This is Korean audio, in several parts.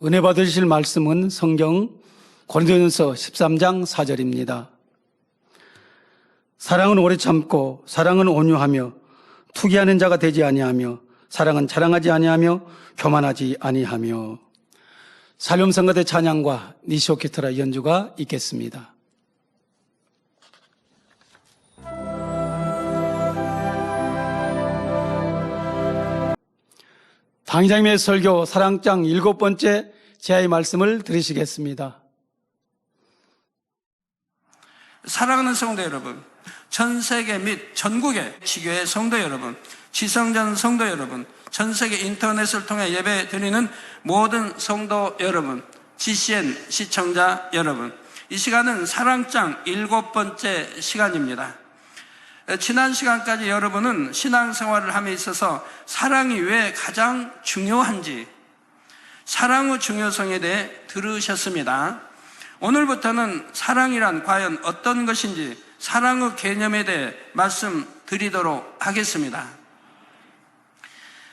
은혜 받으실 말씀은 성경 고린도전서 13장 4절입니다. 사랑은 오래 참고 사랑은 온유하며 투기하는 자가 되지 아니하며 사랑은 자랑하지 아니하며 교만하지 아니하며. 살림성가대 찬양과 니시 오케스트라 연주가 있겠습니다. 당장의 설교 사랑장 7번째 제아의 말씀을 들으시겠습니다. 사랑하는 성도 여러분, 전 세계 및 전국의 지교회 성도 여러분, 지성전 성도 여러분, 전 세계 인터넷을 통해 예배 드리는 모든 성도 여러분, GCN 시청자 여러분, 이 시간은 사랑장 7번째 시간입니다. 지난 시간까지 여러분은 신앙생활을 함에 있어서 사랑이 왜 가장 중요한지, 사랑의 중요성에 대해 들으셨습니다. 오늘부터는 사랑이란 과연 어떤 것인지 사랑의 개념에 대해 말씀드리도록 하겠습니다.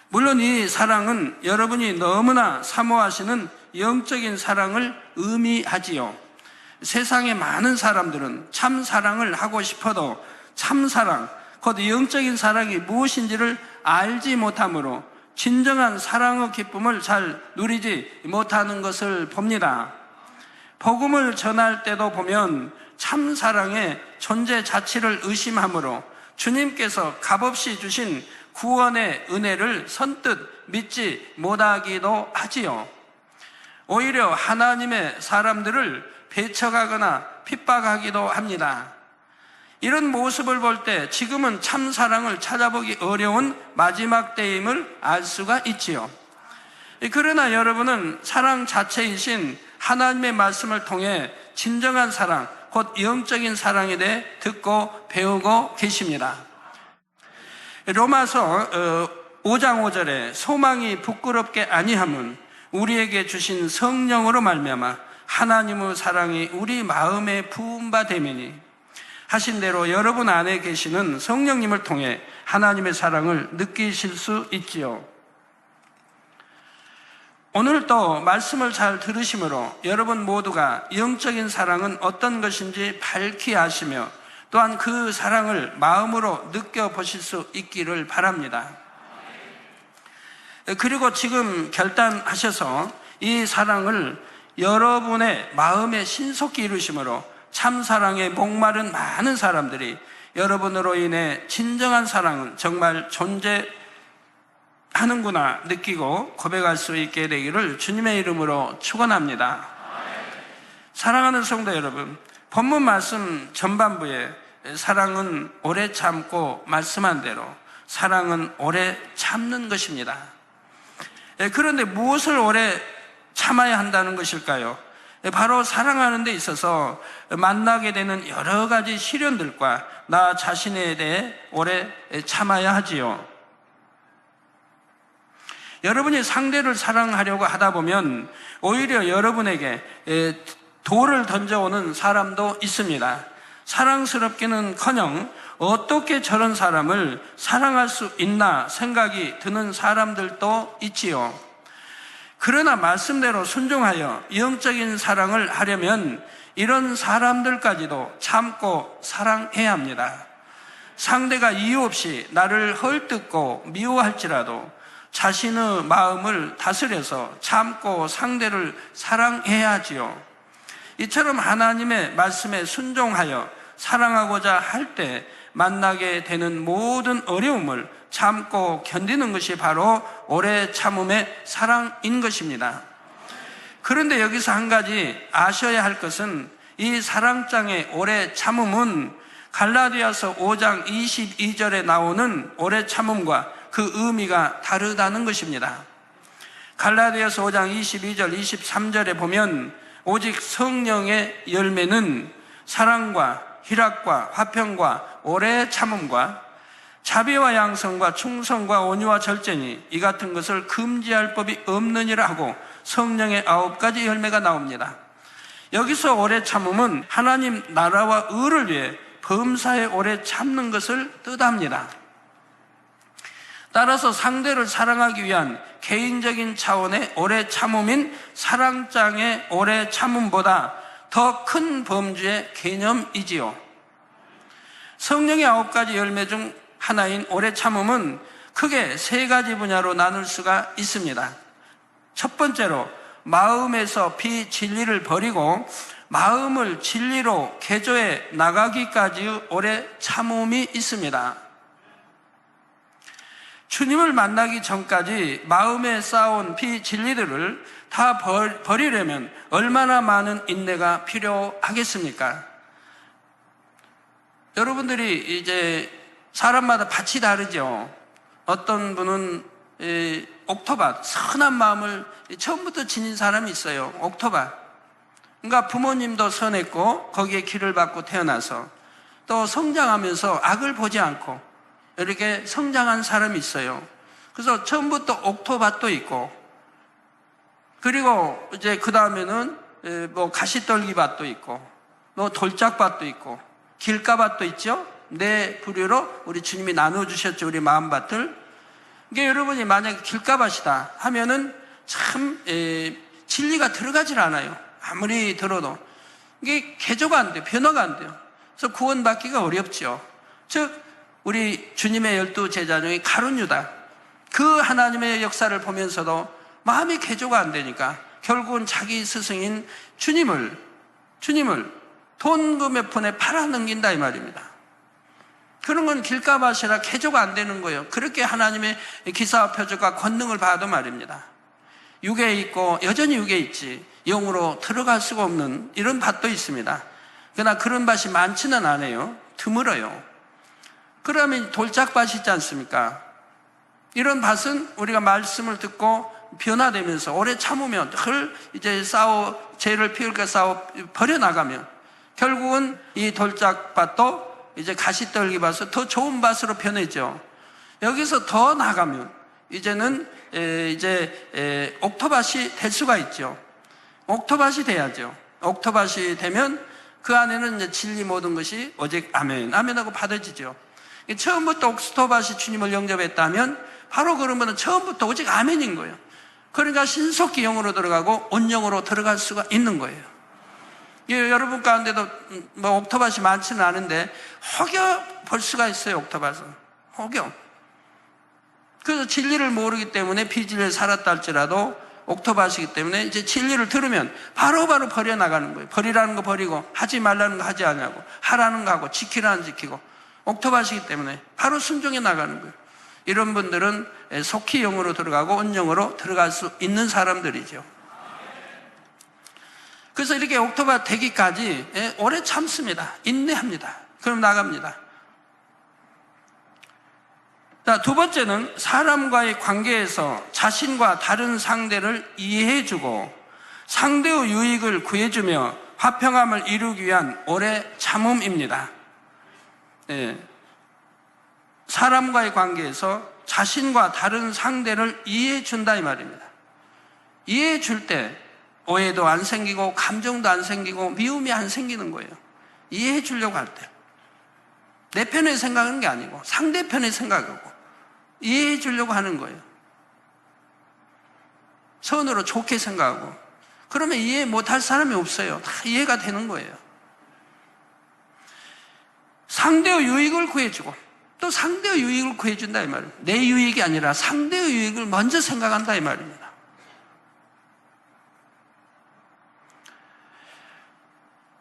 물론 이 사랑은 여러분이 너무나 사모하시는 영적인 사랑을 의미하지요. 세상의 많은 사람들은 참 사랑을 하고 싶어도 참사랑, 곧 영적인 사랑이 무엇인지를 알지 못하므로 진정한 사랑의 기쁨을 잘 누리지 못하는 것을 봅니다. 복음을 전할 때도 보면 참사랑의 존재 자체를 의심하므로 주님께서 값없이 주신 구원의 은혜를 선뜻 믿지 못하기도 하지요. 오히려 하나님의 사람들을 배척하거나 핍박하기도 합니다. 이런 모습을 볼 때 지금은 참사랑을 찾아보기 어려운 마지막 때임을 알 수가 있지요. 그러나 여러분은 사랑 자체이신 하나님의 말씀을 통해 진정한 사랑, 곧 영적인 사랑에 대해 듣고 배우고 계십니다. 로마서 5장 5절에 소망이 부끄럽게 아니함은 우리에게 주신 성령으로 말미암아 하나님의 사랑이 우리 마음에 부은 바 되매니, 하신 대로 여러분 안에 계시는 성령님을 통해 하나님의 사랑을 느끼실 수 있지요. 오늘 또 말씀을 잘 들으심으로 여러분 모두가 영적인 사랑은 어떤 것인지 밝히 아시며 또한 그 사랑을 마음으로 느껴보실 수 있기를 바랍니다. 그리고 지금 결단하셔서 이 사랑을 여러분의 마음에 신속히 이루심으로 참사랑에 목마른 많은 사람들이 여러분으로 인해 진정한 사랑은 정말 존재하는구나 느끼고 고백할 수 있게 되기를 주님의 이름으로 축원합니다. 사랑하는 성도 여러분, 본문 말씀 전반부에 사랑은 오래 참고 말씀한 대로 사랑은 오래 참는 것입니다. 그런데 무엇을 오래 참아야 한다는 것일까요? 바로 사랑하는 데 있어서 만나게 되는 여러 가지 시련들과 나 자신에 대해 오래 참아야 하지요. 여러분이 상대를 사랑하려고 하다 보면 오히려 여러분에게 돌을 던져오는 사람도 있습니다. 사랑스럽기는커녕 어떻게 저런 사람을 사랑할 수 있나 생각이 드는 사람들도 있지요. 그러나 말씀대로 순종하여 영적인 사랑을 하려면 이런 사람들까지도 참고 사랑해야 합니다. 상대가 이유 없이 나를 헐뜯고 미워할지라도 자신의 마음을 다스려서 참고 상대를 사랑해야 하지요. 이처럼 하나님의 말씀에 순종하여 사랑하고자 할 때 만나게 되는 모든 어려움을 참고 견디는 것이 바로 오래 참음의 사랑인 것입니다. 그런데 여기서 한 가지 아셔야 할 것은 이 사랑장의 오래 참음은 갈라디아서 5장 22절에 나오는 오래 참음과 그 의미가 다르다는 것입니다. 갈라디아서 5장 22절 23절에 보면 오직 성령의 열매는 사랑과 희락과 화평과 오래 참음과 자비와 양성과 충성과 온유와 절제니 이 같은 것을 금지할 법이 없느니라 하고 성령의 9가지 열매가 나옵니다. 여기서 오래 참음은 하나님 나라와 의를 위해 범사에 오래 참는 것을 뜻합니다. 따라서 상대를 사랑하기 위한 개인적인 차원의 오래 참음인 사랑장의 오래 참음보다 더 큰 범주의 개념이지요. 성령의 9가지 열매 중 하나인 오래 참음은 크게 3가지 분야로 나눌 수가 있습니다. 첫 번째로 마음에서 비진리를 버리고 마음을 진리로 개조해 나가기까지의 오래 참음이 있습니다. 주님을 만나기 전까지 마음에 쌓아온 비진리들을 다 버리려면 얼마나 많은 인내가 필요하겠습니까? 여러분들이 이제 사람마다 밭이 다르죠. 어떤 분은 옥토밭, 선한 마음을 처음부터 지닌 사람이 있어요. 옥토밭. 그러니까 부모님도 선했고 거기에 기를 받고 태어나서 또 성장하면서 악을 보지 않고 이렇게 성장한 사람이 있어요. 그래서 처음부터 옥토밭도 있고, 그리고 이제 그 다음에는 뭐 가시떨기밭도 있고, 뭐 돌짝밭도 있고, 길가밭도 있죠. 네 부류로 우리 주님이 나눠주셨죠, 우리 마음밭을. 이게 여러분이 만약에 길가밭이다 하면은 참 진리가 들어가질 않아요. 아무리 들어도 이게 개조가 안 돼요. 변화가 안 돼요. 그래서 구원받기가 어렵죠. 즉 우리 주님의 12 제자 중에 가룟 유다, 그 하나님의 역사를 보면서도 마음이 개조가 안 되니까 결국은 자기 스승인 주님을 돈, 금, 푼에 팔아넘긴다 이 말입니다. 그런 건 길가밭이라 개조가 안 되는 거예요. 그렇게 하나님의 기사와 표적과 권능을 봐도 말입니다. 육에 있고 여전히 육에 있지 영으로 들어갈 수가 없는 이런 밭도 있습니다. 그러나 그런 밭이 많지는 않아요. 드물어요. 그러면 돌짝밭이 있지 않습니까? 이런 밭은 우리가 말씀을 듣고 변화되면서 오래 참으면 이제 죄를 피울까 버려나가면 결국은 이 돌짝밭도 이제 가시떨기 밭으로 더 좋은 밭으로 변해죠. 여기서 더 나가면 이제는 옥토밭이 될 수가 있죠. 옥토밭이 돼야죠. 옥토밭이 되면 그 안에는 이제 진리 모든 것이 오직 아멘, 아멘하고 받아지죠. 처음부터 옥토밭이 주님을 영접했다면 바로 그러면 처음부터 오직 아멘인 거예요. 그러니까 신속히 영으로 들어가고 온영으로 들어갈 수가 있는 거예요. 여러분 가운데도 뭐 옥토밭이 많지는 않은데 혹여 볼 수가 있어요. 옥토밭은 혹여. 그래서 진리를 모르기 때문에 비진리를 살았다 할지라도 옥토밭이기 때문에 이제 진리를 들으면 바로바로 버려나가는 거예요. 버리라는 거 버리고 하지 말라는 거 하지 않냐고, 하라는 거 하고 지키라는 거 지키고, 옥토밭이기 때문에 바로 순종해 나가는 거예요. 이런 분들은 속히 영으로 들어가고 온영으로 들어갈 수 있는 사람들이죠. 그래서 이렇게 옥토밭 되기까지 오래 참습니다. 인내합니다. 그럼 나갑니다. 자, 두 번째는 사람과의 관계에서 자신과 다른 상대를 이해해주고 상대의 유익을 구해주며 화평함을 이루기 위한 오래 참음입니다. 사람과의 관계에서 자신과 다른 상대를 이해해준다 이 말입니다. 이해해줄 때 오해도 안 생기고 감정도 안 생기고 미움이 안 생기는 거예요. 이해해주려고 할 때. 내 편에 생각하는 게 아니고 상대편에 생각하고 이해해주려고 하는 거예요. 선으로 좋게 생각하고. 그러면 이해 못할 사람이 없어요. 다 이해가 되는 거예요. 상대의 유익을 구해주고 또 상대의 유익을 구해준다 이 말입니다. 내 유익이 아니라 상대의 유익을 먼저 생각한다 이 말입니다.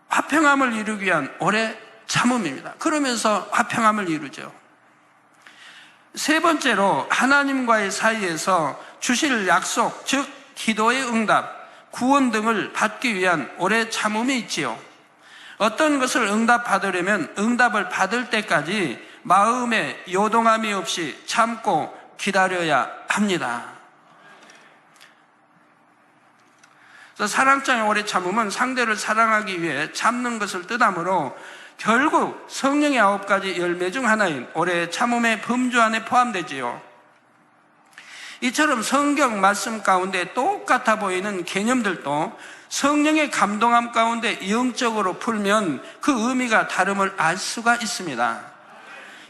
화평함을 이루기 위한 오래 참음입니다. 그러면서 화평함을 이루죠. 세 번째로 하나님과의 사이에서 주실 약속, 즉 기도의 응답, 구원 등을 받기 위한 오래 참음이 있지요. 어떤 것을 응답받으려면 응답을 받을 때까지 마음에 요동함이 없이 참고 기다려야 합니다. 그래서 사랑장의 오래 참음은 상대를 사랑하기 위해 참는 것을 뜻하므로 결국 성령의 9가지 열매 중 하나인 오래 참음의 범주 안에 포함되지요. 이처럼 성경 말씀 가운데 똑같아 보이는 개념들도 성령의 감동함 가운데 영적으로 풀면 그 의미가 다름을 알 수가 있습니다.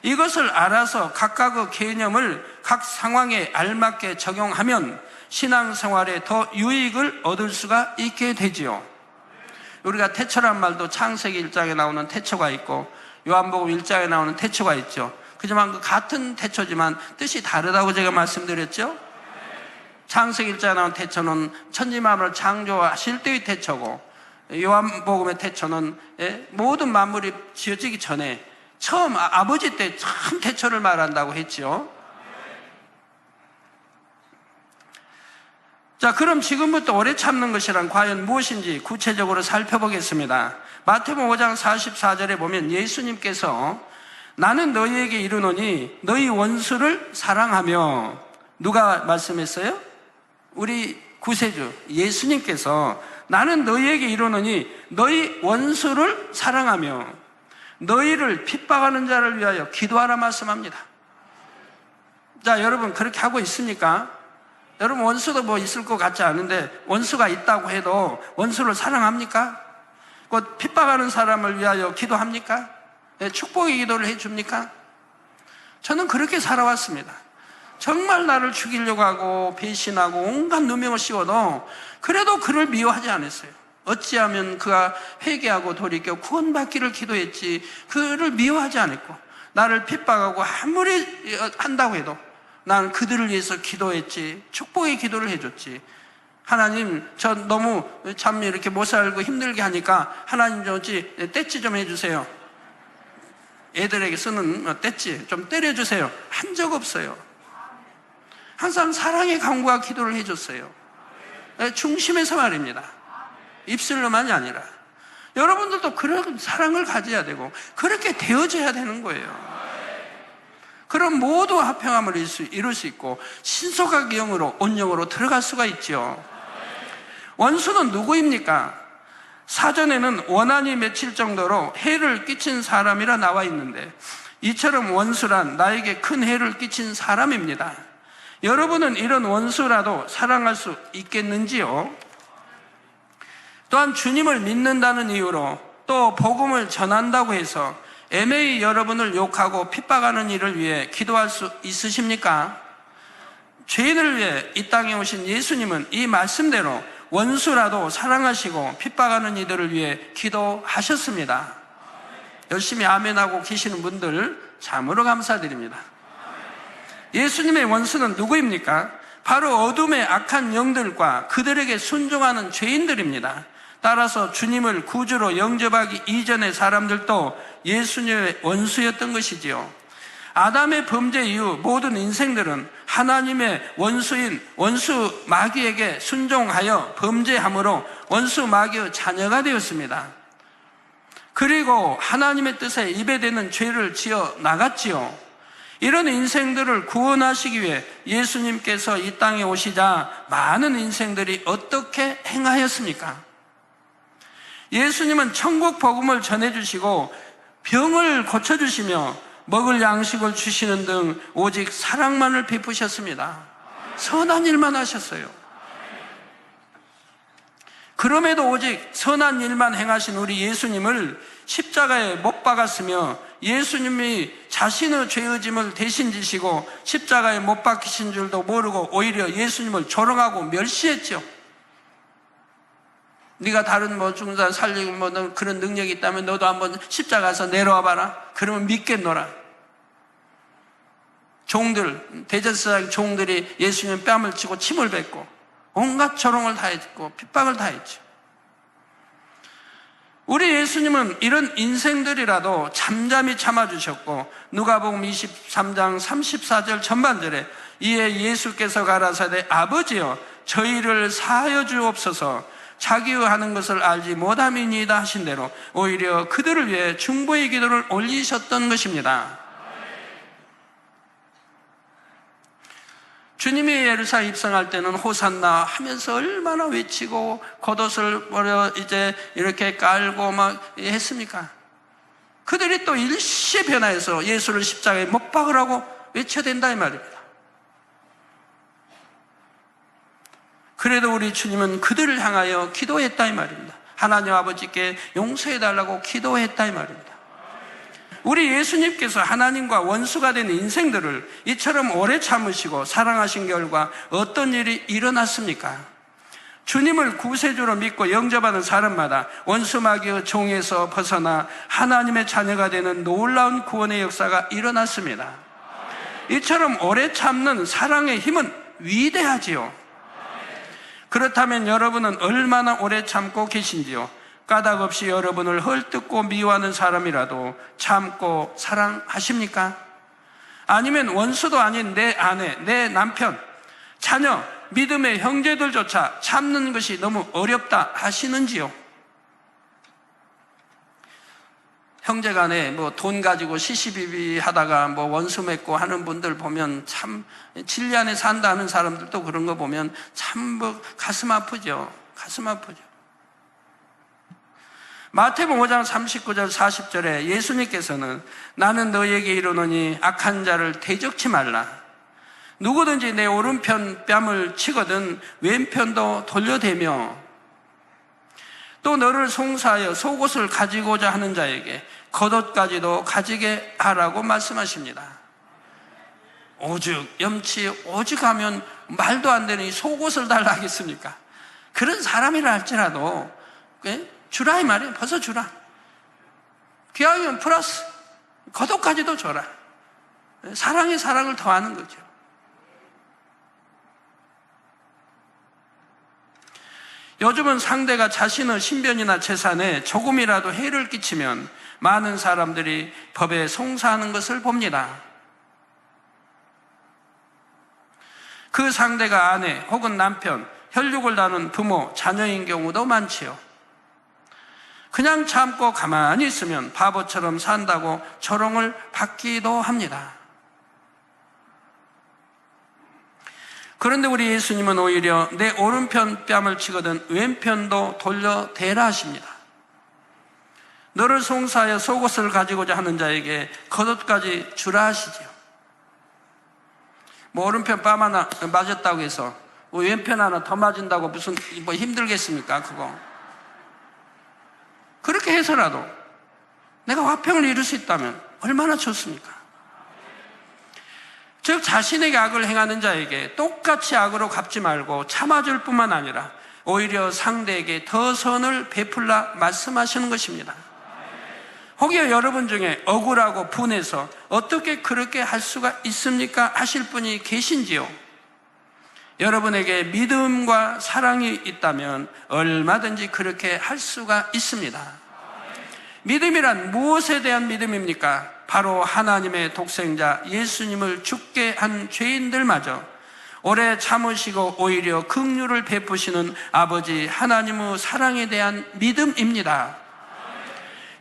이것을 알아서 각각의 개념을 각 상황에 알맞게 적용하면 신앙생활에 더 유익을 얻을 수가 있게 되지요. 우리가 태초란 말도 창세기 1장에 나오는 태초가 있고 요한복음 1장에 나오는 태초가 있죠. 그지만 그 같은 태초지만 뜻이 다르다고 제가 말씀드렸죠. 창세기 1장에 나오는 태초는 천지만물을 창조하실 때의 태초고, 요한복음의 태초는 모든 만물이 지어지기 전에 처음 아버지 때 처음 태초를 말한다고 했죠. 자, 그럼 지금부터 오래 참는 것이란 과연 무엇인지 구체적으로 살펴보겠습니다. 마태복음 5장 44절에 보면 예수님께서 나는 너희에게 이르노니 너희 원수를 사랑하며, 누가 말씀했어요? 우리 구세주 예수님께서 나는 너희에게 이르노니 너희 원수를 사랑하며 너희를 핍박하는 자를 위하여 기도하라 말씀합니다. 자, 여러분 그렇게 하고 있습니까? 여러분 원수도 뭐 있을 것 같지 않은데 원수가 있다고 해도 원수를 사랑합니까? 곧 핍박하는 사람을 위하여 기도합니까? 축복의 기도를 해줍니까? 저는 그렇게 살아왔습니다. 정말 나를 죽이려고 하고 배신하고 온갖 누명을 씌워도 그래도 그를 미워하지 않았어요. 어찌하면 그가 회개하고 돌이켜 구원받기를 기도했지 그를 미워하지 않았고, 나를 핍박하고 아무리 한다고 해도 나는 그들을 위해서 기도했지, 축복의 기도를 해줬지. 하나님, 저 너무 참 이렇게 못 살고 힘들게 하니까 하나님 좀 어찌 떼찌 좀 해주세요. 애들에게 쓰는 떼찌 좀 때려주세요. 한 적 없어요. 항상 사랑의 간구와 기도를 해줬어요. 중심에서 말입니다. 입술로만이 아니라. 여러분들도 그런 사랑을 가져야 되고 그렇게 되어져야 되는 거예요. 그럼 모두 화평함을 이룰 수 있고 신속하게 영으로 온영으로 들어갈 수가 있죠. 원수는 누구입니까? 사전에는 원한이 맺힐 정도로 해를 끼친 사람이라 나와 있는데, 이처럼 원수란 나에게 큰 해를 끼친 사람입니다. 여러분은 이런 원수라도 사랑할 수 있겠는지요? 또한 주님을 믿는다는 이유로 또 복음을 전한다고 해서 애매히 여러분을 욕하고 핍박하는 일을 위해 기도할 수 있으십니까? 죄인을 위해 이 땅에 오신 예수님은 이 말씀대로 원수라도 사랑하시고 핍박하는 이들을 위해 기도하셨습니다. 열심히 아멘하고 계시는 분들 참으로 감사드립니다. 예수님의 원수는 누구입니까? 바로 어둠의 악한 영들과 그들에게 순종하는 죄인들입니다. 따라서 주님을 구주로 영접하기 이전의 사람들도 예수님의 원수였던 것이지요. 아담의 범죄 이후 모든 인생들은 하나님의 원수인 원수 마귀에게 순종하여 범죄함으로 원수 마귀의 자녀가 되었습니다. 그리고 하나님의 뜻에 입에대는 죄를 지어 나갔지요. 이런 인생들을 구원하시기 위해 예수님께서 이 땅에 오시자 많은 인생들이 어떻게 행하였습니까? 예수님은 천국 복음을 전해주시고 병을 고쳐주시며 먹을 양식을 주시는 등 오직 사랑만을 베푸셨습니다. 선한 일만 하셨어요. 그럼에도 오직 선한 일만 행하신 우리 예수님을 십자가에 못 박았으며 예수님이 자신의 죄의 짐을 대신 지시고 십자가에 못 박히신 줄도 모르고 오히려 예수님을 조롱하고 멸시했죠. 네가 다른 뭐 죽은 사람 살리고 뭐 그런 능력이 있다면 너도 한번 십자가에서 내려와 봐라. 그러면 믿겠노라. 종들, 대제사장 종들이 예수님 뺨을 치고 침을 뱉고 온갖 조롱을 다 했고 핍박을 다 했죠. 우리 예수님은 이런 인생들이라도 잠잠히 참아주셨고 누가복음 23장 34절 전반절에 이에 예수께서 가라사대 아버지여 저희를 사하여 주옵소서 자기의 하는 것을 알지 못함이니이다 하신 대로 오히려 그들을 위해 중보의 기도를 올리셨던 것입니다. 주님이 예루살렘 입성할 때는 호산나 하면서 얼마나 외치고 겉옷을 버려 이제 이렇게 깔고 막 했습니까? 그들이 또 일시에 변화해서 예수를 십자가에 못 박으라고 외쳐야 된다 이 말입니다. 그래도 우리 주님은 그들을 향하여 기도했다 이 말입니다. 하나님 아버지께 용서해달라고 기도했다 이 말입니다. 우리 예수님께서 하나님과 원수가 된 인생들을 이처럼 오래 참으시고 사랑하신 결과 어떤 일이 일어났습니까? 주님을 구세주로 믿고 영접하는 사람마다 원수 마귀의 종에서 벗어나 하나님의 자녀가 되는 놀라운 구원의 역사가 일어났습니다. 이처럼 오래 참는 사랑의 힘은 위대하지요. 그렇다면 여러분은 얼마나 오래 참고 계신지요? 까닭 없이 여러분을 헐뜯고 미워하는 사람이라도 참고 사랑하십니까? 아니면 원수도 아닌 내 아내, 내 남편, 자녀, 믿음의 형제들조차 참는 것이 너무 어렵다 하시는지요? 형제간에 뭐 돈 가지고 시시비비 하다가 뭐 원수 맺고 하는 분들 보면 참 진리 안에 산다 하는 사람들도 그런 거 보면 참 뭐 가슴 아프죠. 가슴 아프죠. 마태복음 5장 39절 40절에 예수님께서는 나는 너희에게 이르노니 악한 자를 대적치 말라. 누구든지 내 오른편 뺨을 치거든 왼편도 돌려대며 또 너를 송사하여 속옷을 가지고자 하는 자에게 겉옷까지도 가지게 하라고 말씀하십니다. 오죽 염치 오죽하면 말도 안 되는 이 속옷을 달라 하겠습니까? 그런 사람이라 할지라도 주라 이 말이에요. 벗어 주라. 귀하면 플러스 겉옷까지도 줘라. 사랑이 사랑을 더하는 거죠. 요즘은 상대가 자신의 신변이나 재산에 조금이라도 해를 끼치면 많은 사람들이 법에 송사하는 것을 봅니다. 그 상대가 아내 혹은 남편, 혈육을 나눈 부모, 자녀인 경우도 많지요. 그냥 참고 가만히 있으면 바보처럼 산다고 조롱을 받기도 합니다. 그런데 우리 예수님은 오히려 내 오른편 뺨을 치거든 왼편도 돌려대라 하십니다. 너를 송사하여 속옷을 가지고자 하는 자에게 겉옷까지 주라 하시지요. 뭐 오른편 뺨 하나 맞았다고 해서 왼편 하나 더 맞은다고 무슨 뭐 힘들겠습니까? 그거 그렇게 해서라도 내가 화평을 이룰 수 있다면 얼마나 좋습니까? 즉 자신에게 악을 행하는 자에게 똑같이 악으로 갚지 말고 참아줄 뿐만 아니라 오히려 상대에게 더 선을 베풀라 말씀하시는 것입니다. 혹여 여러분 중에 억울하고 분해서 어떻게 그렇게 할 수가 있습니까? 하실 분이 계신지요? 여러분에게 믿음과 사랑이 있다면 얼마든지 그렇게 할 수가 있습니다. 믿음이란 무엇에 대한 믿음입니까? 바로 하나님의 독생자 예수님을 죽게 한 죄인들마저 오래 참으시고 오히려 긍휼을 베푸시는 아버지 하나님의 사랑에 대한 믿음입니다.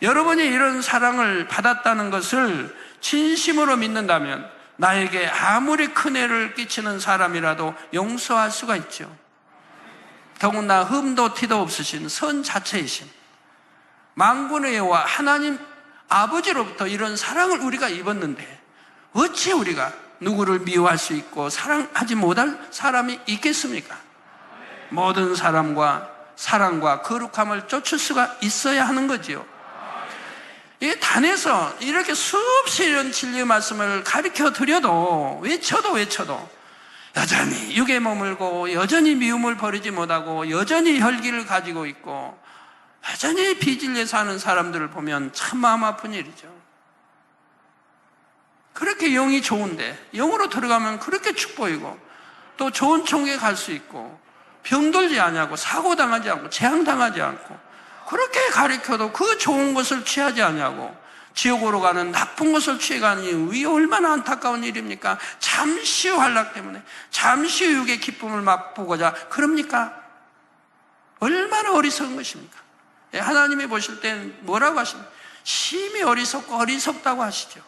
여러분이 이런 사랑을 받았다는 것을 진심으로 믿는다면 나에게 아무리 큰 해를 끼치는 사람이라도 용서할 수가 있죠. 더군다나 흠도 티도 없으신 선 자체이신 만군의 여호와 하나님 아버지로부터 이런 사랑을 우리가 입었는데 어찌 우리가 누구를 미워할 수 있고 사랑하지 못할 사람이 있겠습니까? 모든 사람과 사랑과 거룩함을 쫓을 수가 있어야 하는 거지요. 이 단에서 이렇게 수없이 이런 진리의 말씀을 가르쳐 드려도 외쳐도 여전히 육에 머물고 여전히 미움을 버리지 못하고 여전히 혈기를 가지고 있고 여전히 비진리에 사는 사람들을 보면 참 마음 아픈 일이죠. 그렇게 영이 좋은데 영으로 들어가면 그렇게 축복이고 또 좋은 총에 갈 수 있고 병들지 않냐고 사고당하지 않고 재앙당하지 않고 그렇게 가르쳐도 그 좋은 것을 취하지 않냐고 지옥으로 가는 나쁜 것을 취해가니 이 얼마나 안타까운 일입니까? 잠시의 환락 때문에 잠시 육의 기쁨을 맛보고자 그럽니까? 얼마나 어리석은 것입니까? 하나님이 보실 때는 뭐라고 하십니까? 심히 어리석고 어리석다고 하시죠.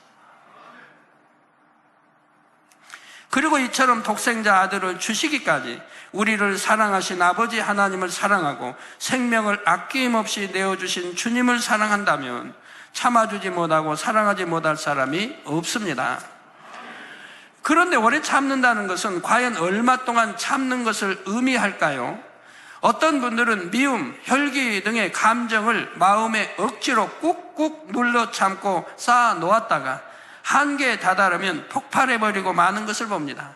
그리고 이처럼 독생자 아들을 주시기까지 우리를 사랑하신 아버지 하나님을 사랑하고 생명을 아낌없이 내어주신 주님을 사랑한다면 참아주지 못하고 사랑하지 못할 사람이 없습니다. 그런데 오래 참는다는 것은 과연 얼마 동안 참는 것을 의미할까요? 어떤 분들은 미움, 혈기 등의 감정을 마음에 억지로 꾹꾹 눌러 참고 쌓아 놓았다가 한계에 다다르면 폭발해버리고 마는 것을 봅니다.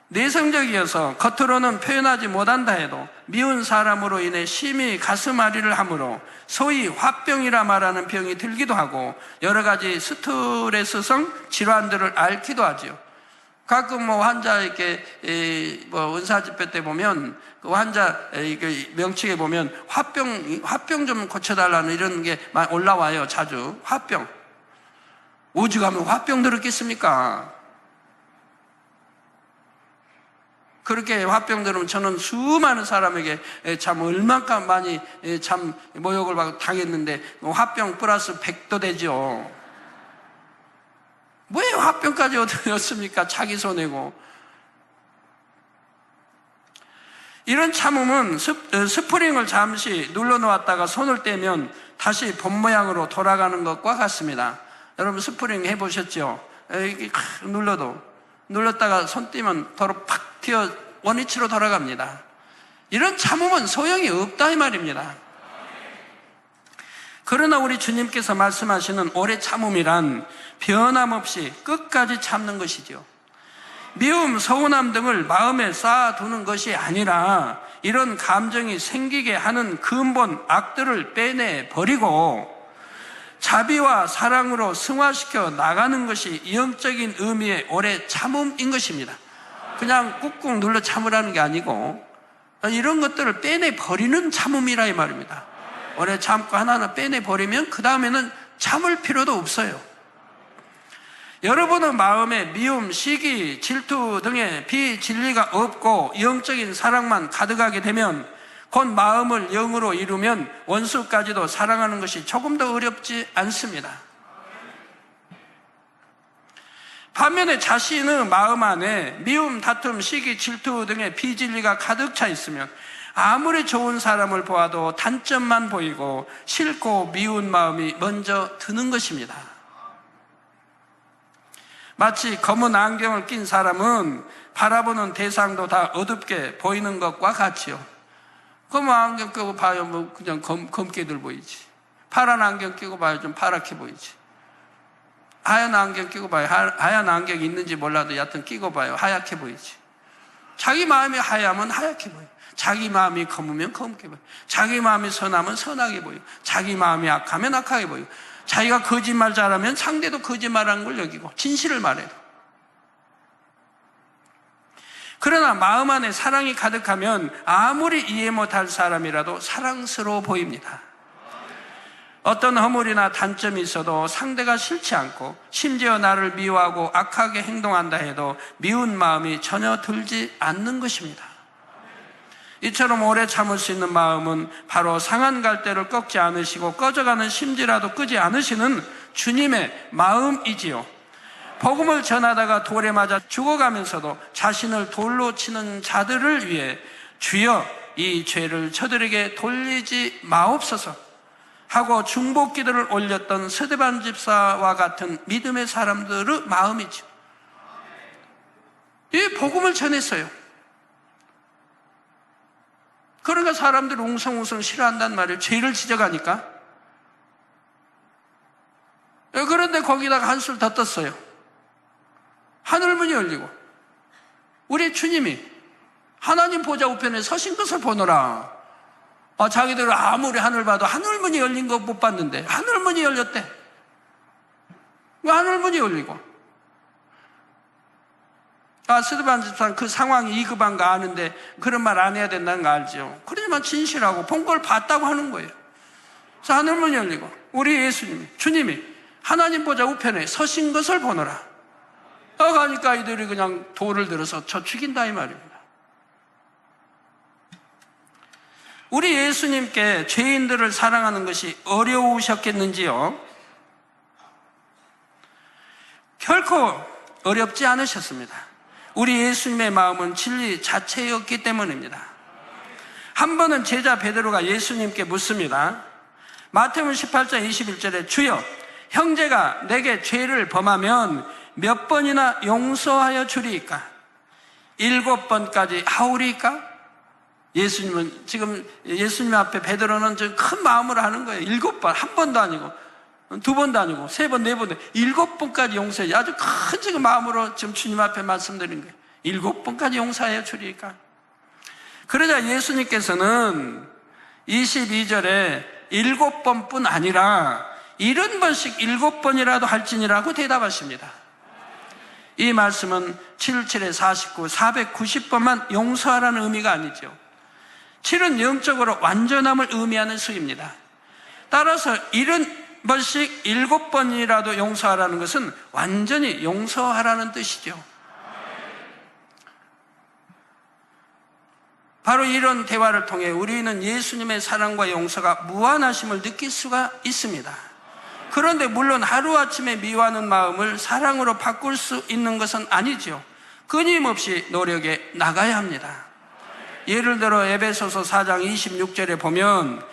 내성적이어서 겉으로는 표현하지 못한다 해도 미운 사람으로 인해 심히 가슴앓이를 하므로 소위 화병이라 말하는 병이 들기도 하고 여러 가지 스트레스성 질환들을 앓기도 하지요. 가끔 환자 이렇게 은사집회 때 보면 그 환자 명칭에 보면 화병 좀 고쳐달라는 이런 게 많이 올라와요. 자주 화병. 오죽하면 화병 들었겠습니까? 그렇게 화병 들으면 저는 수많은 사람에게 참 얼마나 많이 참 모욕을 받고 당했는데 화병 플러스 100도 되죠. 왜 화병까지 얻었습니까? 자기 손해고. 이런 참음은 스프링을 잠시 눌러놓았다가 손을 떼면 다시 본 모양으로 돌아가는 것과 같습니다. 여러분 스프링 해보셨죠? 이렇게 눌렀다가 손 떼면 도로 팍 튀어 원위치로 돌아갑니다. 이런 참음은 소용이 없다 이 말입니다. 그러나 우리 주님께서 말씀하시는 오래 참음이란 변함없이 끝까지 참는 것이죠. 미움, 서운함 등을 마음에 쌓아두는 것이 아니라 이런 감정이 생기게 하는 근본 악들을 빼내버리고 자비와 사랑으로 승화시켜 나가는 것이 영적인 의미의 오래 참음인 것입니다. 그냥 꾹꾹 눌러 참으라는 게 아니고 이런 것들을 빼내버리는 참음이라 이 말입니다. 오래 참고 하나하나 빼내버리면 그 다음에는 참을 필요도 없어요. 여러분의 마음에 미움, 시기, 질투 등의 비진리가 없고 영적인 사랑만 가득하게 되면 곧 마음을 영으로 이루면 원수까지도 사랑하는 것이 조금 더 어렵지 않습니다. 반면에 자신의 마음 안에 미움, 다툼, 시기, 질투 등의 비진리가 가득 차 있으면 아무리 좋은 사람을 보아도 단점만 보이고 싫고 미운 마음이 먼저 드는 것입니다. 마치 검은 안경을 낀 사람은 바라보는 대상도 다 어둡게 보이는 것과 같지요. 검은 안경 끼고 봐요, 뭐 그냥 검게들 보이지. 파란 안경 끼고 봐요, 좀 파랗게 보이지. 하얀 안경 끼고 봐요, 하얀 안경이 있는지 몰라도 여하튼 끼고 봐요, 하얗게 보이지. 자기 마음이 하얗면 하얗게 보여요. 자기 마음이 검으면 검게 보여요. 자기 마음이 선하면 선하게 보여요. 자기 마음이 악하면 악하게 보여요. 자기가 거짓말 잘하면 상대도 거짓말하는 걸 여기고 진실을 말해요. 그러나 마음 안에 사랑이 가득하면 아무리 이해 못할 사람이라도 사랑스러워 보입니다. 어떤 허물이나 단점이 있어도 상대가 싫지 않고 심지어 나를 미워하고 악하게 행동한다 해도 미운 마음이 전혀 들지 않는 것입니다. 이처럼 오래 참을 수 있는 마음은 바로 상한 갈대를 꺾지 않으시고 꺼져가는 심지라도 끄지 않으시는 주님의 마음이지요. 복음을 전하다가 돌에 맞아 죽어가면서도 자신을 돌로 치는 자들을 위해 주여 이 죄를 저들에게 돌리지 마옵소서 하고 중복 기도를 올렸던 스데반 집사와 같은 믿음의 사람들의 마음이죠. 이 복음을 전했어요. 그러니까 사람들이 웅성웅성 싫어한단 말이에요. 죄를 지적하니까. 그런데 거기다가 한술 더 떴어요. 하늘문이 열리고 우리 주님이 하나님 보좌 우편에 서신 것을 보노라. 자기들은 아무리 하늘 봐도 하늘문이 열린 거 못 봤는데 하늘문이 열렸대. 하늘문이 열리고 스데반 집사는 그 상황이 2급한 거 아는데 그런 말 안 해야 된다는 거 알죠. 그러지만 진실하고 본 걸 봤다고 하는 거예요. 그래서 하늘문이 열리고 우리 예수님이 주님이 하나님 보좌 우편에 서신 것을 보노라. 가니까 이들이 그냥 돌을 들어서 저 죽인다 이 말입니다. 우리 예수님께 죄인들을 사랑하는 것이 어려우셨겠는지요? 결코 어렵지 않으셨습니다. 우리 예수님의 마음은 진리 자체였기 때문입니다. 한 번은 제자 베드로가 예수님께 묻습니다. 마태복음 18장 21절에 주여 형제가 내게 죄를 범하면 몇 번이나 용서하여 주리이까? 7번까지 하오리이까? 예수님은 지금 예수님 앞에 베드로는 좀 큰 마음으로 하는 거예요. 7번, 한 번도 아니고 2번도 아니고 3번, 4번, 7번까지 용서해요. 아주 큰 지금 마음으로 지금 주님 앞에 말씀드린 거예요. 7번까지 용서해요, 주리니까. 그러자 예수님께서는 22절에 7번뿐 아니라 70번씩 7번이라도 할지니라고 대답하십니다. 이 말씀은 77에 49, 490번만 용서하라는 의미가 아니죠. 7은 영적으로 완전함을 의미하는 수입니다. 따라서 70번씩 7번이라도 용서하라는 것은 완전히 용서하라는 뜻이죠. 바로 이런 대화를 통해 우리는 예수님의 사랑과 용서가 무한하심을 느낄 수가 있습니다. 그런데 물론 하루아침에 미워하는 마음을 사랑으로 바꿀 수 있는 것은 아니죠. 끊임없이 노력해 나가야 합니다. 예를 들어 에베소서 4장 26절에 보면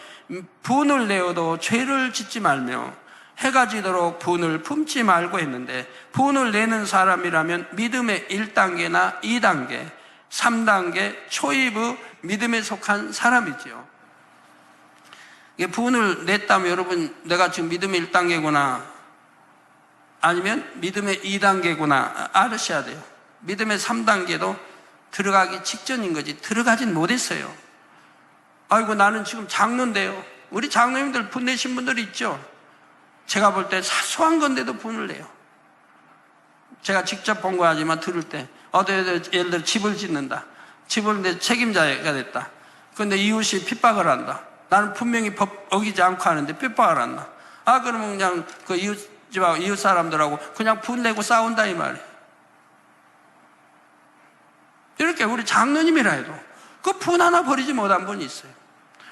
분을 내어도 죄를 짓지 말며 해가 지도록 분을 품지 말고 했는데, 분을 내는 사람이라면 믿음의 1단계나 2단계, 3단계 초입의 믿음에 속한 사람이지요. 분을 냈다면 여러분, 내가 지금 믿음의 1단계구나 아니면 믿음의 2단계구나 알으셔야 돼요. 믿음의 3단계도 들어가기 직전인 거지 들어가진 못했어요. 아이고 나는 지금 장로인데요. 우리 장로님들 분 내신 분들 있죠. 제가 볼 때 사소한 건데도 분을 내요. 제가 직접 본 거 하지만 들을 때 예를 들어 집을 짓는다. 집을 내 책임자가 됐다. 그런데 이웃이 핍박을 한다. 나는 분명히 법 어기지 않고 하는데 핍박을 한다. 그러면 그냥 그 이웃집하고 이웃 사람들하고 그냥 분 내고 싸운다 이 말이에요. 이렇게 우리 장로님이라 해도 그 분 하나 버리지 못한 분이 있어요.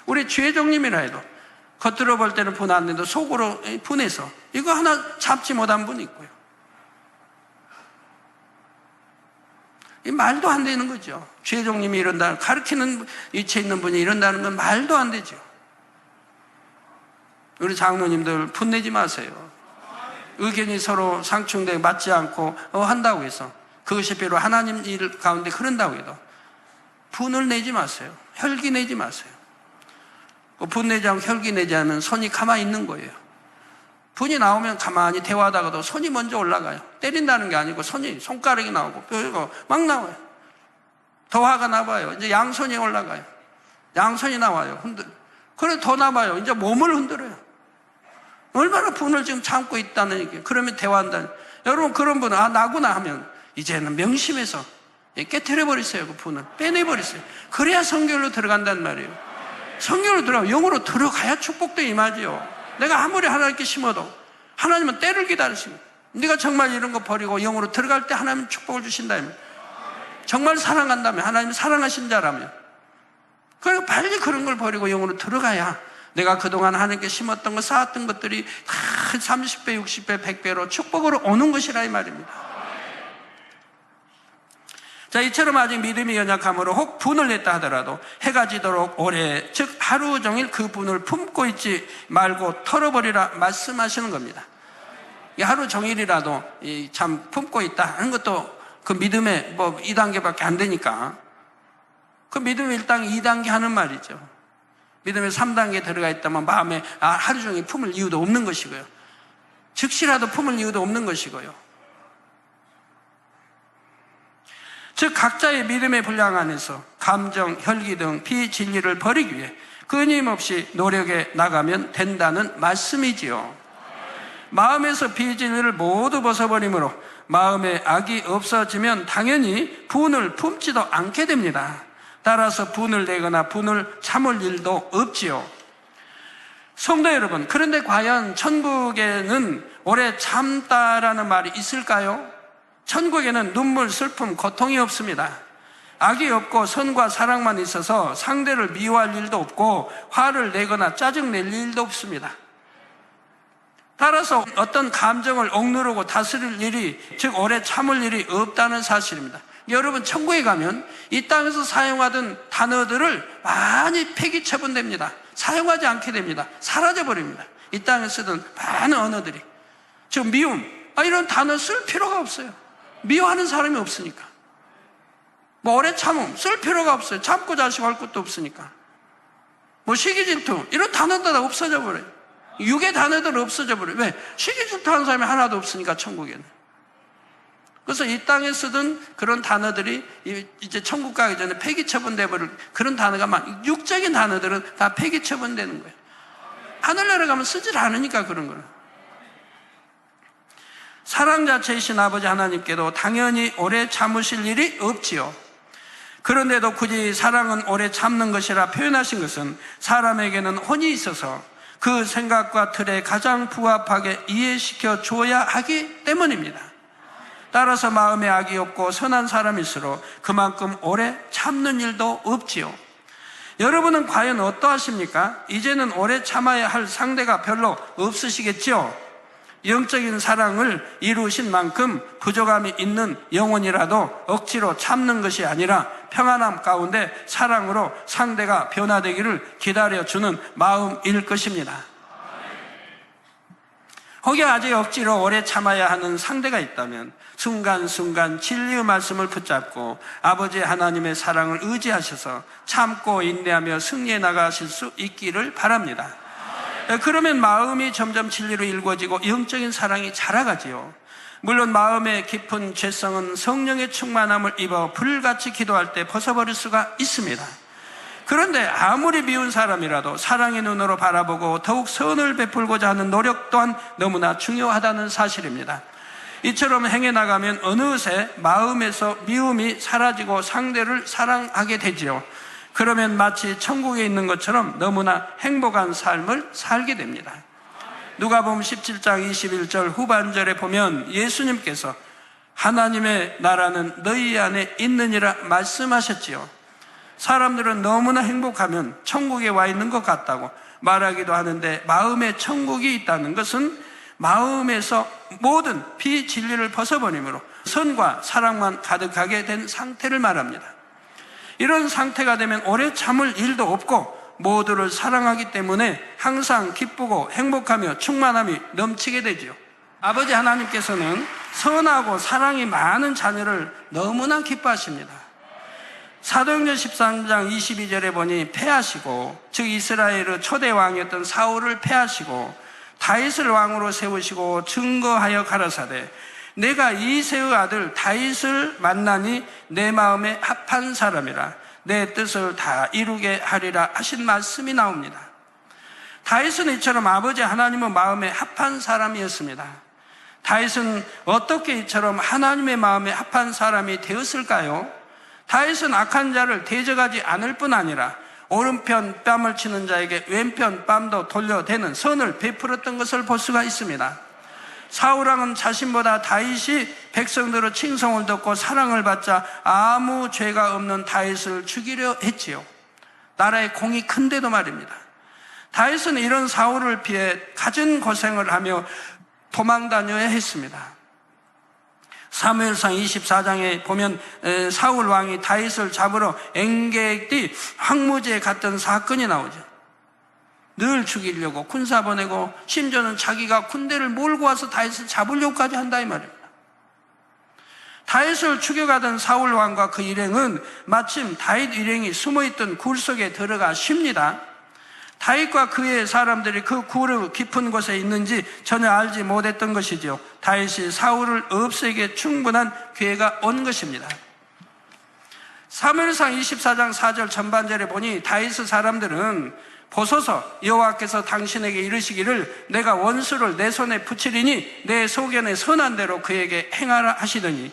우리 주회장님이라 해도 겉으로 볼 때는 분 안 내도 속으로 분해서 이거 하나 잡지 못한 분이 있고요. 이 말도 안 되는 거죠. 주회장님이 이런다, 가르치는 위치에 있는 분이 이런다는 건 말도 안 되죠. 우리 장로님들 분내지 마세요. 의견이 서로 상충되고 맞지 않고 한다고 해서 그것이 비록 하나님 일 가운데 그런다고 해도 분을 내지 마세요. 혈기 내지 마세요. 분 내지 않고 혈기 내지 않으면 손이 가만히 있는 거예요. 분이 나오면 가만히 대화하다가도 손이 먼저 올라가요. 때린다는 게 아니고 손가락이 나오고 뼈가 막 나와요. 더 화가 나봐요. 이제 양손이 올라가요. 양손이 나와요. 그래 더 나봐요. 이제 몸을 흔들어요. 얼마나 분을 지금 참고 있다는 얘기예요. 그러면 대화한다는. 여러분 그런 분은 나구나 하면 이제는 명심해서 깨트려버리세요. 그 분을 빼내버리세요. 그래야 성결로 들어간단 말이에요. 성결로 들어가면 영으로 들어가야 축복도 임하지요. 내가 아무리 하나님께 심어도 하나님은 때를 기다리십니다. 네가 정말 이런 거 버리고 영으로 들어갈 때 하나님은 축복을 주신다면, 정말 사랑한다면, 하나님은 사랑하신 자라면, 그러니까 빨리 그런 걸 버리고 영으로 들어가야 내가 그동안 하나님께 심었던 거, 쌓았던 것들이 다 30배, 60배, 100배로 축복으로 오는 것이라 이 말입니다. 자, 이처럼 아직 믿음이 연약함으로 혹 분을 냈다 하더라도 해가 지도록 오래, 즉 하루 종일 그 분을 품고 있지 말고 털어버리라 말씀하시는 겁니다. 하루 종일이라도 참 품고 있다 하는 것도 그 믿음의 2단계밖에 안 되니까 그 믿음의 1단계, 2단계 하는 말이죠. 믿음의 3단계에 들어가 있다면 마음에 하루 종일 품을 이유도 없는 것이고요. 즉시라도 품을 이유도 없는 것이고요. 즉 각자의 믿음의 분량 안에서 감정, 혈기 등 비진리를 버리기 위해 끊임없이 노력해 나가면 된다는 말씀이지요. 마음에서 비진리를 모두 벗어버리므로 마음에 악이 없어지면 당연히 분을 품지도 않게 됩니다. 따라서 분을 내거나 분을 참을 일도 없지요. 성도 여러분, 그런데 과연 천국에는 오래 참다라는 말이 있을까요? 천국에는 눈물, 슬픔, 고통이 없습니다. 악이 없고 선과 사랑만 있어서 상대를 미워할 일도 없고 화를 내거나 짜증낼 일도 없습니다. 따라서 어떤 감정을 억누르고 다스릴 일이, 즉 오래 참을 일이 없다는 사실입니다. 여러분 천국에 가면 이 땅에서 사용하던 단어들을 많이 폐기 처분됩니다. 사용하지 않게 됩니다. 사라져버립니다. 이 땅에 쓰던 많은 언어들이. 즉 미움, 이런 단어 쓸 필요가 없어요. 미워하는 사람이 없으니까. 뭐 오래 참음 쓸 필요가 없어요. 참고 자시고 할 것도 없으니까. 뭐 시기질투 이런 단어들 다 없어져 버려요. 육의 단어들 없어져 버려요. 왜? 시기질투하는 사람이 하나도 없으니까 천국에는. 그래서 이 땅에 쓰던 그런 단어들이 이제 천국 가기 전에 폐기 처분돼 버릴 그런 단어가 막 육적인 단어들은 다 폐기 처분되는 거예요. 하늘나라 가면 쓰질 않으니까 그런 거는. 사랑 자체이신 아버지 하나님께도 당연히 오래 참으실 일이 없지요. 그런데도 굳이 사랑은 오래 참는 것이라 표현하신 것은 사람에게는 혼이 있어서 그 생각과 틀에 가장 부합하게 이해시켜 줘야 하기 때문입니다. 따라서 마음에 악이 없고 선한 사람일수록 그만큼 오래 참는 일도 없지요. 여러분은 과연 어떠하십니까? 이제는 오래 참아야 할 상대가 별로 없으시겠지요? 영적인 사랑을 이루신 만큼 부족함이 있는 영혼이라도 억지로 참는 것이 아니라 평안함 가운데 사랑으로 상대가 변화되기를 기다려주는 마음일 것입니다. 혹여 아직 억지로 오래 참아야 하는 상대가 있다면 순간순간 진리의 말씀을 붙잡고 아버지 하나님의 사랑을 의지하셔서 참고 인내하며 승리해 나가실 수 있기를 바랍니다. 그러면 마음이 점점 진리로 일궈지고 영적인 사랑이 자라가지요. 물론 마음의 깊은 죄성은 성령의 충만함을 입어 불같이 기도할 때 벗어버릴 수가 있습니다. 그런데 아무리 미운 사람이라도 사랑의 눈으로 바라보고 더욱 선을 베풀고자 하는 노력 또한 너무나 중요하다는 사실입니다. 이처럼 행해 나가면 어느새 마음에서 미움이 사라지고 상대를 사랑하게 되지요. 그러면 마치 천국에 있는 것처럼 너무나 행복한 삶을 살게 됩니다. 누가복음 17장 21절 후반절에 보면 예수님께서 하나님의 나라는 너희 안에 있느니라 말씀하셨지요. 사람들은 너무나 행복하면 천국에 와 있는 것 같다고 말하기도 하는데 마음에 천국이 있다는 것은 마음에서 모든 비진리를 벗어버림으로 선과 사랑만 가득하게 된 상태를 말합니다. 이런 상태가 되면 오래 참을 일도 없고 모두를 사랑하기 때문에 항상 기쁘고 행복하며 충만함이 넘치게 되지요. 아버지 하나님께서는 선하고 사랑이 많은 자녀를 너무나 기뻐하십니다. 사도행전 13장 22절에 보니 패하시고 즉 이스라엘의 초대 왕이었던 사울을 패하시고 다윗을 왕으로 세우시고 증거하여 가라사대 내가 이새의 아들 다윗을 만나니 내 마음에 합한 사람이라 내 뜻을 다 이루게 하리라 하신 말씀이 나옵니다. 다윗은 이처럼 아버지 하나님의 마음에 합한 사람이었습니다. 다윗은 어떻게 이처럼 하나님의 마음에 합한 사람이 되었을까요? 다윗은 악한 자를 대적하지 않을 뿐 아니라 오른편 뺨을 치는 자에게 왼편 뺨도 돌려대는 선을 베풀었던 것을 볼 수가 있습니다. 사울왕은 자신보다 다윗이 백성들의 칭송을 듣고 사랑을 받자 아무 죄가 없는 다윗을 죽이려 했지요. 나라의 공이 큰데도 말입니다. 다윗은 이런 사울을 피해 갖은 고생을 하며 도망 다녀야 했습니다. 사무엘상 24장에 보면 사울 왕이 다윗을 잡으러 엔게디 황무지에 갔던 사건이 나오죠. 늘 죽이려고 군사 보내고 심지어는 자기가 군대를 몰고 와서 다윗을 잡으려고까지 한다 이 말입니다. 다윗을 죽여가던 사울 왕과 그 일행은 마침 다윗 일행이 숨어있던 굴 속에 들어가 쉽니다. 다윗과 그의 사람들이 그 굴의 깊은 곳에 있는지 전혀 알지 못했던 것이지요. 다윗이 사울을 없애기에 충분한 기회가 온 것입니다. 사무엘상 24장 4절 전반절에 보니 다윗의 사람들은 보소서 여호와께서 당신에게 이르시기를 내가 원수를 내 손에 붙이리니 내 소견에 선한 대로 그에게 행하라 하시더니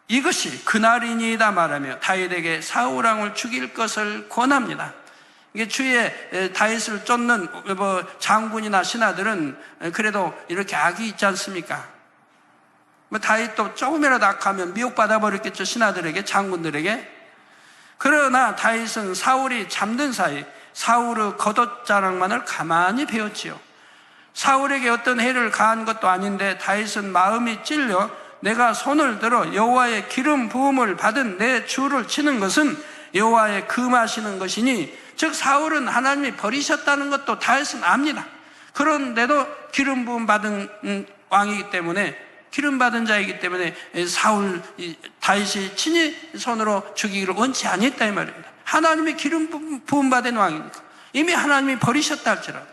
이것이 그날이니이다 말하며 다윗에게 사울 왕을 죽일 것을 권합니다. 이게 주위에 다윗을 쫓는 장군이나 신하들은 그래도 이렇게 악이 있지 않습니까? 다윗도 조금이라도 악하면 미혹받아 버렸겠죠. 신하들에게, 장군들에게. 그러나 다윗은 사울이 잠든 사이 사울의 겉옷자락만을 가만히 배웠지요. 사울에게 어떤 해를 가한 것도 아닌데 다윗은 마음이 찔려 내가 손을 들어 여호와의 기름 부음을 받은 내 주를 치는 것은 여호와의 금하시는 것이니 즉 사울은 하나님이 버리셨다는 것도 다윗은 압니다. 그런데도 기름 부음 받은 왕이기 때문에 기름 받은 자이기 때문에 다윗이 친히 손으로 죽이기를 원치 아니했다 이 말입니다. 하나님의 기름 부음 받은 왕이니까 이미 하나님이 버리셨다 할지라도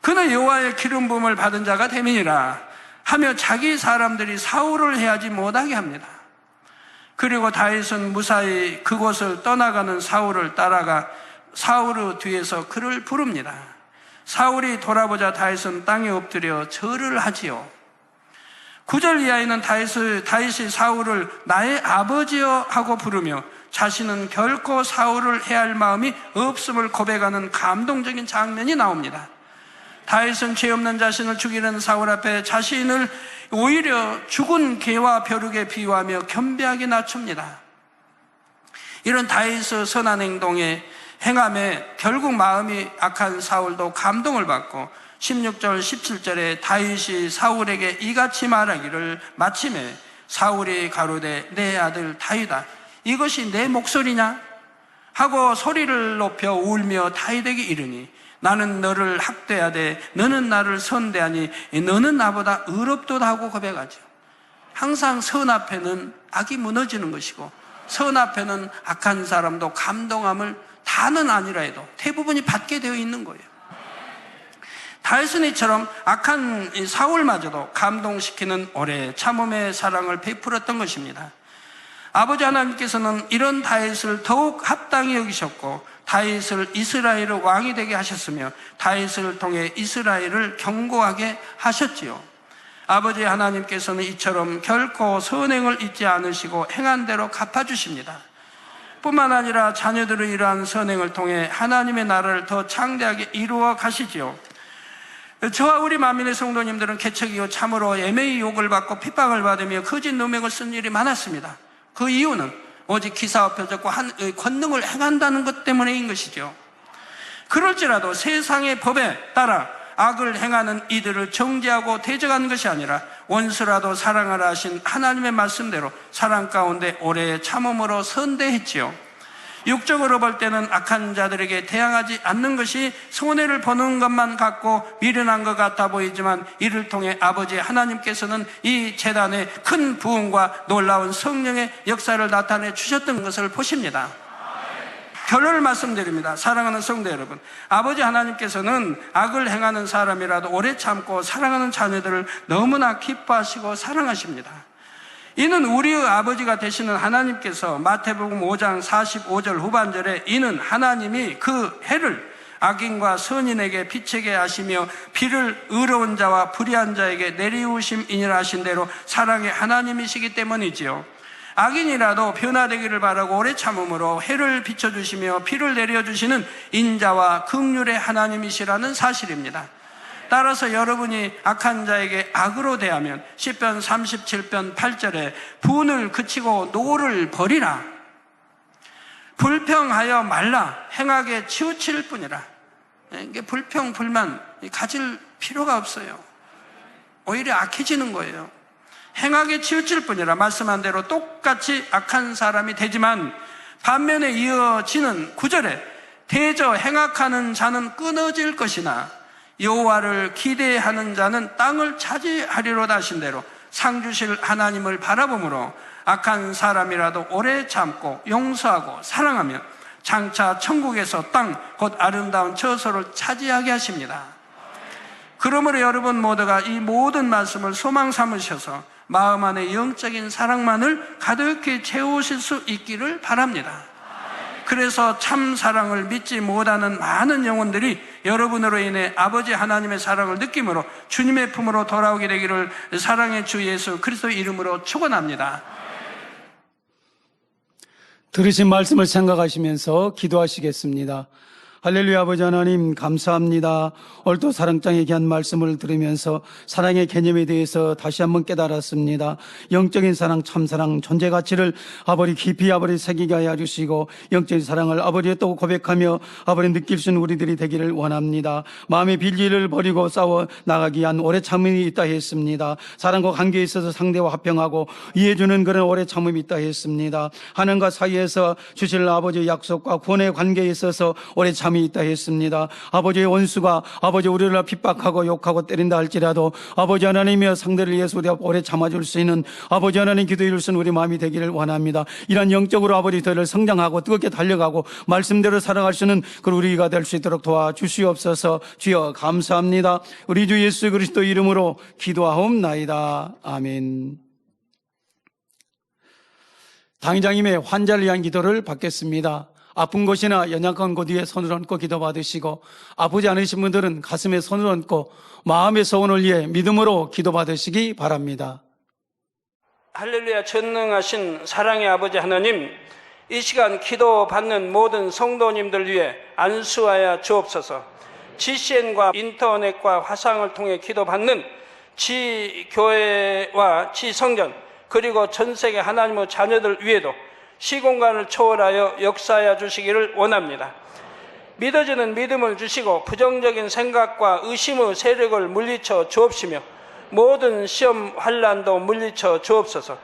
그는 여호와의 기름 부음을 받은 자가 됨이니라 하며 자기 사람들이 사울을 해하지 못하게 합니다. 그리고 다윗은 무사히 그곳을 떠나가는 사울을 따라가 사울의 뒤에서 그를 부릅니다. 사울이 돌아보자 다윗은 땅에 엎드려 절을 하지요. 9절 이하에는 다윗이 사울을 나의 아버지여 하고 부르며 자신은 결코 사울을 해할 마음이 없음을 고백하는 감동적인 장면이 나옵니다. 다윗은 죄 없는 자신을 죽이는 사울 앞에 자신을 오히려 죽은 개와 벼룩에 비유하며 겸비하게 낮춥니다. 이런 다윗의 선한 행함에 결국 마음이 악한 사울도 감동을 받고 16절 17절에 다윗이 사울에게 이같이 말하기를 마침에 사울이 가로되 내 아들 다윗아 이것이 내 목소리냐 하고 소리를 높여 울며 다윗에게 이르니 나는 너를 학대하되 너는 나를 선대하니 너는 나보다 의롭도다 하고 고백하죠. 항상 선 앞에는 악이 무너지는 것이고 선 앞에는 악한 사람도 감동함을 다는 아니라 해도 대부분이 받게 되어 있는 거예요. 다윗은 이처럼 악한 사울마저도 감동시키는 오래 참음의 사랑을 베풀었던 것입니다. 아버지 하나님께서는 이런 다윗을 더욱 합당히 여기셨고 다윗을 이스라엘의 왕이 되게 하셨으며 다윗을 통해 이스라엘을 견고하게 하셨지요. 아버지 하나님께서는 이처럼 결코 선행을 잊지 않으시고 행한 대로 갚아주십니다. 뿐만 아니라 자녀들의 이러한 선행을 통해 하나님의 나라를 더 창대하게 이루어 가시지요. 저와 우리 만민의 성도님들은 개척이요 참으로 애매히 욕을 받고 핍박을 받으며 거짓 누명을 쓴 일이 많았습니다. 그 이유는 오직 기사와 표적과 권능을 행한다는 것 때문인 것이죠. 그럴지라도 세상의 법에 따라 악을 행하는 이들을 정죄하고 대적하는 것이 아니라 원수라도 사랑하라 하신 하나님의 말씀대로 사랑 가운데 오래 참음으로 선대했지요. 육적으로 볼 때는 악한 자들에게 대항하지 않는 것이 손해를 보는 것만 같고 미련한 것 같아 보이지만 이를 통해 아버지 하나님께서는 이 재단에 큰 부흥과 놀라운 성령의 역사를 나타내 주셨던 것을 보십니다. 결론을 말씀드립니다. 사랑하는 성도 여러분, 아버지 하나님께서는 악을 행하는 사람이라도 오래 참고 사랑하는 자녀들을 너무나 기뻐하시고 사랑하십니다. 이는 우리의 아버지가 되시는 하나님께서 마태복음 5장 45절 후반절에 이는 하나님이 그 해를 악인과 선인에게 비치게 하시며 비를 의로운 자와 불의한 자에게 내리우심이니라 하신 대로 사랑의 하나님이시기 때문이지요. 악인이라도 변화되기를 바라고 오래 참음으로 해를 비춰주시며 비를 내려주시는 인자와 긍휼의 하나님이시라는 사실입니다. 따라서 여러분이 악한 자에게 악으로 대하면 시편 37편 8절에 분을 그치고 노를 버리라. 불평하여 말라. 행하게 치우칠 뿐이라. 이게 불평, 불만 가질 필요가 없어요. 오히려 악해지는 거예요. 행하게 치우칠 뿐이라. 말씀한 대로 똑같이 악한 사람이 되지만 반면에 이어지는 9절에 대저 행악하는 자는 끊어질 것이나 여호와를 기대하는 자는 땅을 차지하리로다 하신 대로 상 주실 하나님을 바라보므로 악한 사람이라도 오래 참고 용서하고 사랑하며 장차 천국에서 땅 곧 아름다운 처소를 차지하게 하십니다. 그러므로 여러분 모두가 이 모든 말씀을 소망 삼으셔서 마음 안에 영적인 사랑만을 가득히 채우실 수 있기를 바랍니다. 그래서 참 사랑을 믿지 못하는 많은 영혼들이 여러분으로 인해 아버지 하나님의 사랑을 느낌으로 주님의 품으로 돌아오게 되기를 사랑의 주 예수 그리스도의 이름으로 축원합니다. 들으신 말씀을 생각하시면서 기도하시겠습니다. 할렐루야. 아버지 하나님 감사합니다. 오늘도 사랑장에 귀한 말씀을 들으면서 사랑의 개념에 대해서 다시 한번 깨달았습니다. 영적인 사랑, 참사랑, 존재 가치를 아버지 깊이 아버지 새기게 하여 주시고 영적인 사랑을 아버지의 또 고백하며 아버지 느낄 수 있는 우리들이 되기를 원합니다. 마음의 빌기를 버리고 싸워 나가기 위한 오래 참음이 있다 했습니다. 사랑과 관계에 있어서 상대와 화평하고 이해주는 그런 오래 참음이 있다 했습니다. 하나님과 사이에서 주실 아버지의 약속과 구원의 관계에 있어서 오래 참 잠이 있다 했습니다. 아버지의 원수가 아버지 우리를 핍박하고 욕하고 때린다 할지라도 아버지 하나님이여 상대를 위해서 우리가 오래 참아줄 수 있는 아버지 하나님 기도 이룰 수 있는 우리 마음이 되기를 원합니다. 이런 영적으로 아버지 저희를 성장하고 뜨겁게 달려가고 말씀대로 살아갈 수 있는 그 우리가 될 수 있도록 도와주시옵소서. 주여 감사합니다. 우리 주 예수 그리스도 이름으로 기도하옵나이다. 아멘. 당의장님의 환자를 위한 기도를 받겠습니다. 아픈 곳이나 연약한 곳 위에 손을 얹고 기도 받으시고 아프지 않으신 분들은 가슴에 손을 얹고 마음의 소원을 위해 믿음으로 기도 받으시기 바랍니다. 할렐루야. 전능하신 사랑의 아버지 하나님, 이 시간 기도 받는 모든 성도님들 위해 안수하여 주옵소서. GCN과 인터넷과 화상을 통해 기도 받는 지교회와 지성전 그리고 전세계 하나님의 자녀들 위에도 시공간을 초월하여 역사하여 주시기를 원합니다. 믿어지는 믿음을 주시고 부정적인 생각과 의심의 세력을 물리쳐 주옵시며 모든 시험 환난도 물리쳐 주옵소서.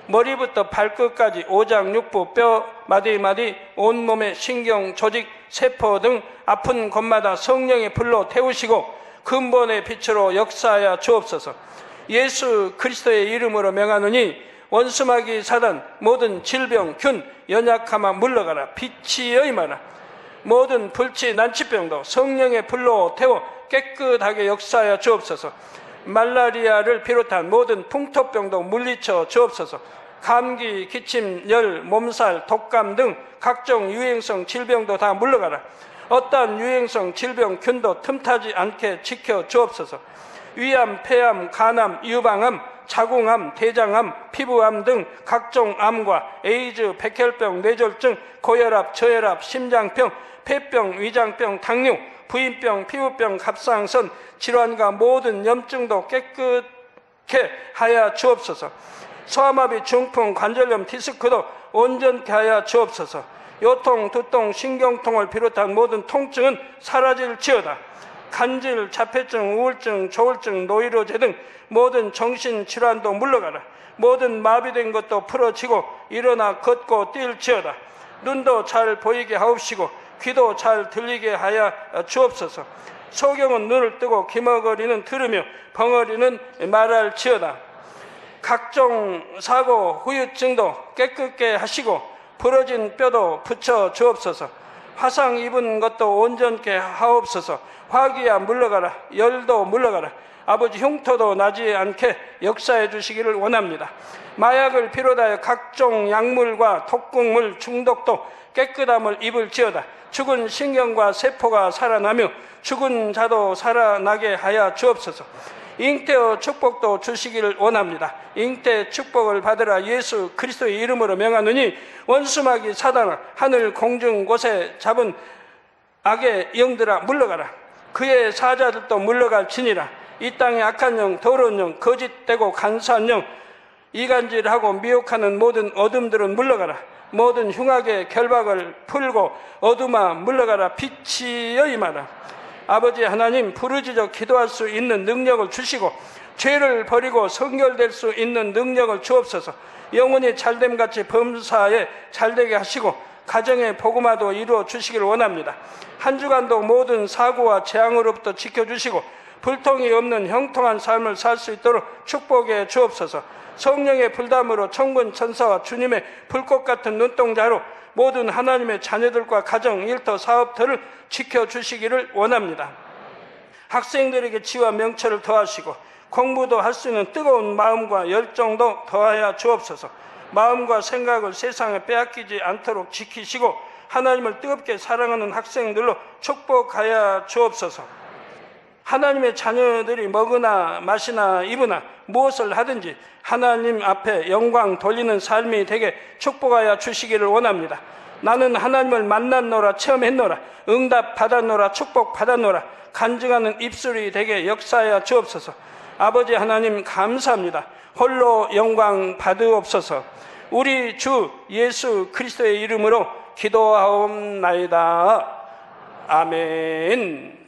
머리부터 발끝까지 오장육부 뼈 마디마디 온몸의 신경 조직 세포 등 아픈 곳마다 성령의 불로 태우시고 근본의 빛으로 역사하여 주옵소서. 예수 그리스도의 이름으로 명하노니 원수마귀 사단 모든 질병 균 연약함아 물러가라. 빛이 여임하라. 모든 불치 난치병도 성령의 불로 태워 깨끗하게 역사하여 주옵소서. 말라리아를 비롯한 모든 풍토병도 물리쳐 주옵소서. 감기, 기침, 열, 몸살, 독감 등 각종 유행성 질병도 다 물러가라. 어떠한 유행성 질병 균도 틈타지 않게 지켜 주옵소서. 위암, 폐암, 간암, 유방암, 자궁암, 대장암, 피부암 등 각종 암과 에이즈, 백혈병, 뇌졸중, 고혈압, 저혈압, 심장병, 폐병, 위장병, 당뇨, 부인병, 피부병, 갑상선 질환과 모든 염증도 깨끗게 하여 주옵소서. 소아마비, 중풍, 관절염, 디스크도 온전케 하여 주옵소서. 요통, 두통, 신경통을 비롯한 모든 통증은 사라질지어다. 간질, 자폐증, 우울증, 조울증, 노이로제 등 모든 정신질환도 물러가라. 모든 마비된 것도 풀어지고 일어나 걷고 뛸지어다. 눈도 잘 보이게 하옵시고 귀도 잘 들리게 하여 주옵소서. 소경은 눈을 뜨고 기머거리는 들으며 벙어리는 말할지어다. 각종 사고, 후유증도 깨끗게 하시고 부러진 뼈도 붙여 주옵소서. 화상 입은 것도 온전케 하옵소서. 화기야 물러가라. 열도 물러가라. 아버지 흉터도 나지 않게 역사해 주시기를 원합니다. 마약을 비롯하여 각종 약물과 독극물 중독도 깨끗함을 입을지어다. 죽은 신경과 세포가 살아나며 죽은 자도 살아나게 하여 주옵소서. 잉태의 축복도 주시기를 원합니다. 잉태 축복을 받으라. 예수 그리스도의 이름으로 명하노니 원수마귀 사단아 하늘 공중 곳에 잡은 악의 영들아 물러가라. 그의 사자들도 물러갈지니라. 이 땅의 악한 영, 더러운 영, 거짓되고 간사한 영, 이간질하고 미혹하는 모든 어둠들은 물러가라. 모든 흉악의 결박을 풀고 어둠아 물러가라. 빛이 여임하라. 아버지 하나님, 부르짖어 기도할 수 있는 능력을 주시고 죄를 버리고 성결될 수 있는 능력을 주옵소서. 영혼이 잘됨같이 범사에 잘되게 하시고 가정의 복음화도 이루어 주시길 원합니다. 한 주간도 모든 사고와 재앙으로부터 지켜주시고 불통이 없는 형통한 삶을 살 수 있도록 축복해 주옵소서. 성령의 불담으로 천군 천사와 주님의 불꽃 같은 눈동자로 모든 하나님의 자녀들과 가정, 일터, 사업들을 지켜주시기를 원합니다. 학생들에게 지와 명철을 더하시고 공부도 할 수 있는 뜨거운 마음과 열정도 더하여 주옵소서. 마음과 생각을 세상에 빼앗기지 않도록 지키시고 하나님을 뜨겁게 사랑하는 학생들로 축복하여 주옵소서. 하나님의 자녀들이 먹으나 마시나 입으나 무엇을 하든지 하나님 앞에 영광 돌리는 삶이 되게 축복하여 주시기를 원합니다. 나는 하나님을 만났노라, 체험했노라, 응답 받았노라, 축복 받았노라, 간증하는 입술이 되게 역사하여 주옵소서. 아버지 하나님 감사합니다. 홀로 영광 받으옵소서. 우리 주 예수 그리스도의 이름으로 기도하옵나이다. 아멘.